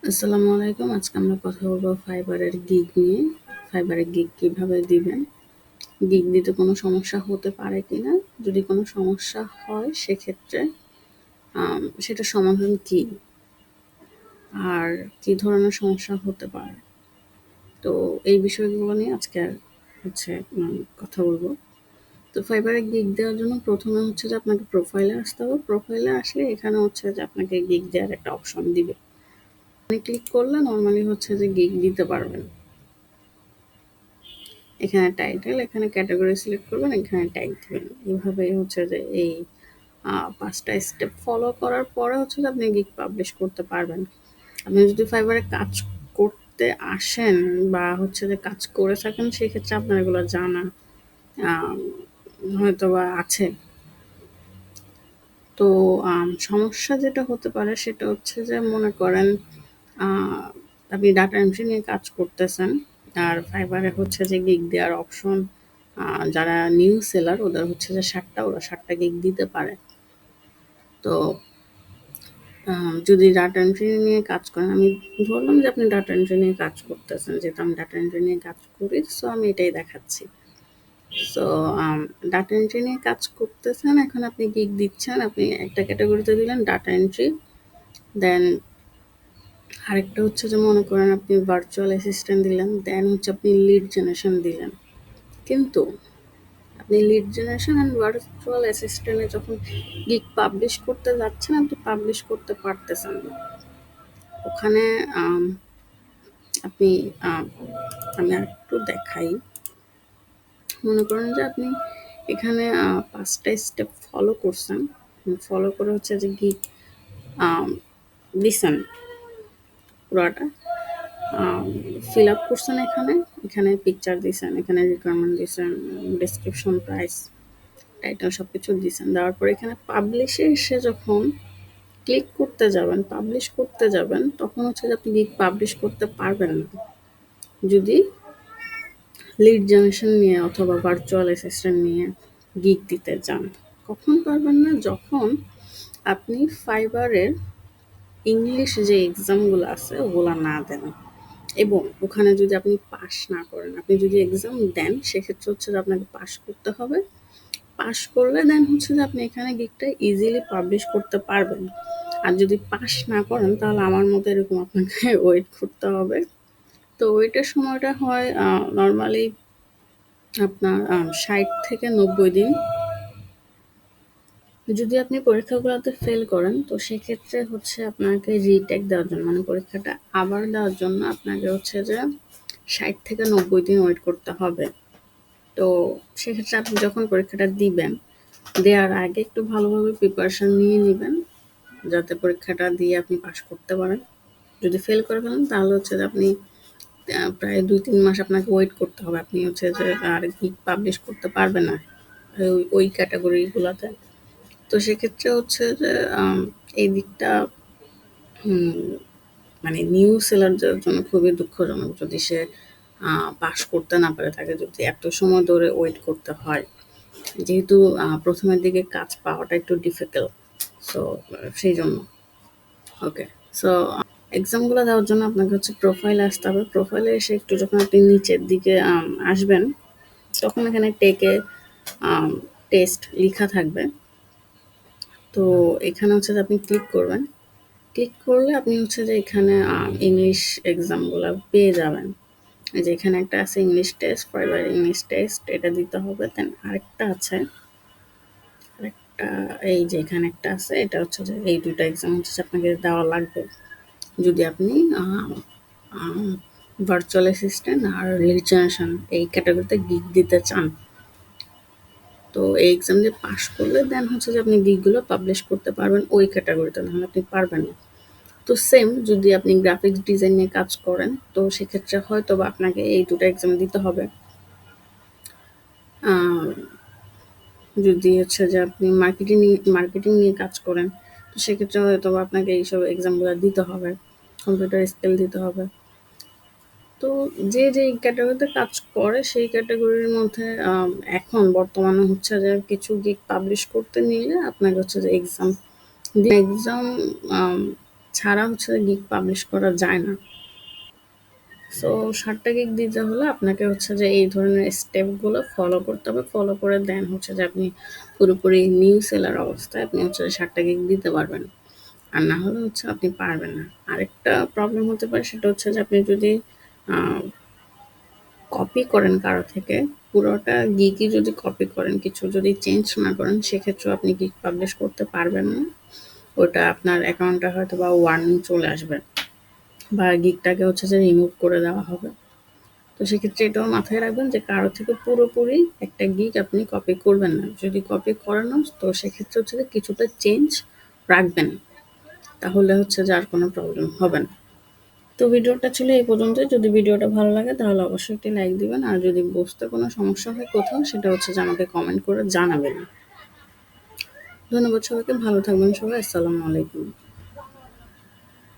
আসসালামু আলাইকুম। আজকে আমরা কথা বলবো ফাইবারের গিগ নিয়ে। ফাইবারের গিগ কিভাবে দিবেন? গিগ দিতে কোনো সমস্যা হতে পারে কিনা? যদি কোনো সমস্যা হয় সেক্ষেত্রে সেটার সমাধান কি? আর কি ধরনের সমস্যা হতে পারে? তো এই বিষয়গুলো নিয়ে আজকে হচ্ছে কথা বলবো। তো ফাইবারে গিগ দেওয়ার জন্য প্রথমে হচ্ছে যে আপনাকে প্রোফাইলে আসতে হবে। প্রোফাইলে আসলে এখানে হচ্ছে যে আপনাকে গিগ দেওয়ার একটা অপশন দিবে। এখানে ক্লিক করলে নরমালি হচ্ছে যে গিগ দিতে পারবেন। এখানে টাইটেল, এখানে ক্যাটাগরি সিলেক্ট করবেন, এখানে ট্যাগ দিবেন। এভাবেই হচ্ছে যে এই ৫ টা স্টেপ ফলো করার পরে হচ্ছে যে আপনি গিগ পাবলিশ করতে পারবেন। আপনি যদি ফাইবারে কাজ করতে আসেন বা হচ্ছে যে কাজ করে থাকেন সেক্ষেত্রে আপনার এগুলো জানা আ হয়তোবা আছে। তো সমস্যা যেটা হতে পারে সেটা হচ্ছে যে মনে করেন আ আপনি ডাটা এন্ট্রি নিয়ে কাজ করতেছেন। আর ফাইবারে হচ্ছে যে গিগ দেওয়ার অপশন যারা নিউ সেলার ওদের হচ্ছে যে ৭ টা, ওরা ৭ টা গিগ দিতে পারে। তো যদি ডাটা এন্ট্রি নিয়ে কাজ করেন, আমি ধরলাম যে আপনি ডাটা এন্ট্রি নিয়ে কাজ করতেছেন। যেহেতু আমি ডাটা এন্ট্রি নিয়ে কাজ করি, সো আমি এটাই দেখাচ্ছি। সো ডাটা এন্ট্রি নিয়ে কাজ করতেছেন, এখন আপনি গিগ দিচ্ছেন। আপনি একটা ক্যাটাগরিতে দিলেন ডাটা এন্ট্রি, দেন আরেকটা হচ্ছে যে মনে করেন আপনি ভার্চুয়াল অ্যাসিস্ট্যান্ট দিলেন, দেন হচ্ছে আপনি লিড জেনারেশন দিলেন। কিন্তু আপনি লিড জেনারেশন অ্যান্ড ভার্চুয়াল অ্যাসিস্ট্যান্টে যখন গিগ পাবলিশ করতে যাচ্ছেন, আপনি পাবলিশ করতে পারতেছেন না। ওখানে আপনি আমি আরেকটু দেখাই। মনে করেন যে আপনি এখানে ৫ টা স্টেপ ফলো করছেন। ফলো করে হচ্ছে যে গিগ দিছেন পুরাটা। ফিল আপ করছেন এখানে, এখানে পিকচার দিছেন, এখানে রিকোয়ারমেন্ট দিছেন, ডেসক্রিপশন, প্রাইস, টাইটেল সবকিছু দিছেন। দেওয়ার পরে এখানে পাবলিশে এসে যখন ক্লিক করতে যাবেন, পাবলিশ করতে যাবেন, তখন হচ্ছে যে আপনি গিগ পাবলিশ করতে পারবেন না। যদি লিড জেনারেশন নিয়ে অথবা ভার্চুয়াল অ্যাসিস্ট্যান্ট নিয়ে গিগ দিতে যান। কখন পারবেন না? যখন আপনি ফাইবারের ইংলিশ যে এক্সামগুলো আছে ওগুলা না দেন। এবং ওখানে যদি আপনি পাস না করেন, আপনি যদি এক্সাম দেন সেক্ষেত্রে হচ্ছে যে আপনাকে পাস করতে হবে। পাস করলে দেন হচ্ছে যে আপনি এখানে গিগটা ইজিলি পাবলিশ করতে পারবেন। আর যদি পাস না করেন তাহলে আমার মতো এরকম আপনাকে ওয়েট করতে হবে। তো ওয়েটের সময়টা হয় নরমালি আপনার ৬০ থেকে ৯০ দিন। যদি আপনি পরীক্ষাগুলোতে ফেল করেন তো সেক্ষেত্রে হচ্ছে আপনাকে রিটেক দেওয়ার জন্য মানে পরীক্ষাটা আবার দেওয়ার জন্য আপনাকে হচ্ছে যে ৬০ থেকে ৯০ দিন ওয়েট করতে হবে। তো সেক্ষেত্রে আপনি যখন পরীক্ষাটা দিবেন, দেওয়ার আগে একটু ভালোভাবে প্রিপারেশন নিয়ে নিবেন যাতে পরীক্ষাটা দিয়ে আপনি পাস করতে পারেন। যদি ফেল করে ফেলেন তাহলে হচ্ছে যে আপনি প্রায় ২-৩ মাস আপনাকে ওয়েট করতে হবে। আপনি হচ্ছে যে আর গিগ পাবলিশ করতে পারবেন না ওই ক্যাটাগরিগুলোতে। তো সেক্ষেত্রে হচ্ছে যে এই দিকটা মানে নিউ সেলারদের জন্য খুবই দুঃখজনক যদি সে পাস করতে না পারে, তাকে যদি এত সময় ধরে ওয়েট করতে হয়। যেহেতু প্রথমের দিকে কাজ পাওয়াটা একটু ডিফিকাল্ট, সো সেই জন্য। ওকে, সো এক্সামগুলো দেওয়ার জন্য আপনাকে হচ্ছে প্রোফাইলে আসতে হবে। প্রোফাইলে এসে একটু যখন আপনি নিচের দিকে আসবেন তখন এখানে টেকে টেস্ট লেখা থাকবে। তো এখানে হচ্ছে যে আপনি ক্লিক করবেন। ক্লিক করলে আপনি হচ্ছে যে এখানে ইংলিশ এক্সামগুলো পেয়ে যাবেন। এই যে এখানে একটা আছে English test, fibre English test, এটা দিতে হবে। দেন আরেকটা আছে, আরেকটা এই যে এখানে একটা আছে, এটা হচ্ছে যে এই ২ টা এক্সাম হচ্ছে যে আপনাকে দেওয়া লাগবে যদি আপনি ভার্চুয়াল অ্যাসিস্ট্যান্ট আর লিড জেনারেশন এই ক্যাটাগরিতে গিগ দিতে চান। তো এই এক্সাম দিয়ে পাস করলে দেন হচ্ছে যে আপনি গিগগুলো পাবলিশ করতে পারবেন ওই ক্যাটাগরিতে, নাহলে আপনি পারবেন না। তো সেম যদি আপনি গ্রাফিক্স ডিজাইন নিয়ে কাজ করেন তো সেক্ষেত্রে হয়তো বা আপনাকে এই ২ টা এক্সাম দিতে হবে। যদি হচ্ছে যে আপনি মার্কেটিং নিয়ে কাজ করেন তো সেক্ষেত্রে হয়তো বা আপনাকে এইসব এক্সামগুলো দিতে হবে, কম্পিউটার স্কিল দিতে হবে। তো যে ক্যাটাগরিতে কাজ করে সেই ক্যাটাগরির মধ্যে এখন বর্তমানে হচ্ছে যে কিছু গিগ পাবলিশ করতে নিলে আপনাকে হচ্ছে যে এক্সাম ছাড়া হচ্ছে গিগ পাবলিশ করা যায় না। সো 60টা গিগ দিতে হলে আপনাকে হচ্ছে যে এই ধরনের স্টেপগুলো ফলো করতে হবে। ফলো করে দেন হচ্ছে যে আপনি পুরোপুরি নিউ সেলার অবস্থায় আপনি হচ্ছে 60টা গিগ দিতে পারবেন। আর না হলে হচ্ছে আপনি পারবেন না। আরেকটা প্রবলেম হতে পারে সেটা হচ্ছে যে আপনি যদি আ কপি করেন কারো থেকে, পুরোটা গিগই যদি কপি করেন, কিছু যদি চেঞ্জ না করেন, সেক্ষেত্রেও আপনি গিগ পাবলিশ করতে পারবেন না। ওটা আপনার অ্যাকাউন্টে হয়তোবা ওয়ার্নিং চলে আসবে বা গিগটাকে হচ্ছে যে রিমুভ করে দেওয়া হবে। তো সেক্ষেত্রে এটাও মাথায় রাখবেন যে কারো থেকে পুরোপুরি একটা গিগ আপনি কপি করবেন না। যদি কপি করানো তো সেক্ষেত্রে হচ্ছে যে কিছুটা চেঞ্জ রাখবেন। তাহলে হচ্ছে যে আর কোনো প্রবলেম হবে না। তো ভিডিওটা ছিল এই পর্যন্তই। যদি ভিডিওটা ভালো লাগে তাহলে অবশ্যই একটি লাইক দিবেন। আর যদি বুঝতে কোনো সমস্যা হয় কোথাও সেটা হচ্ছে যে আমাকে কমেন্ট করে জানাবেন। ধন্যবাদ সবাইকে। ভালো থাকবেন সবাই। আসসালামু আলাইকুম।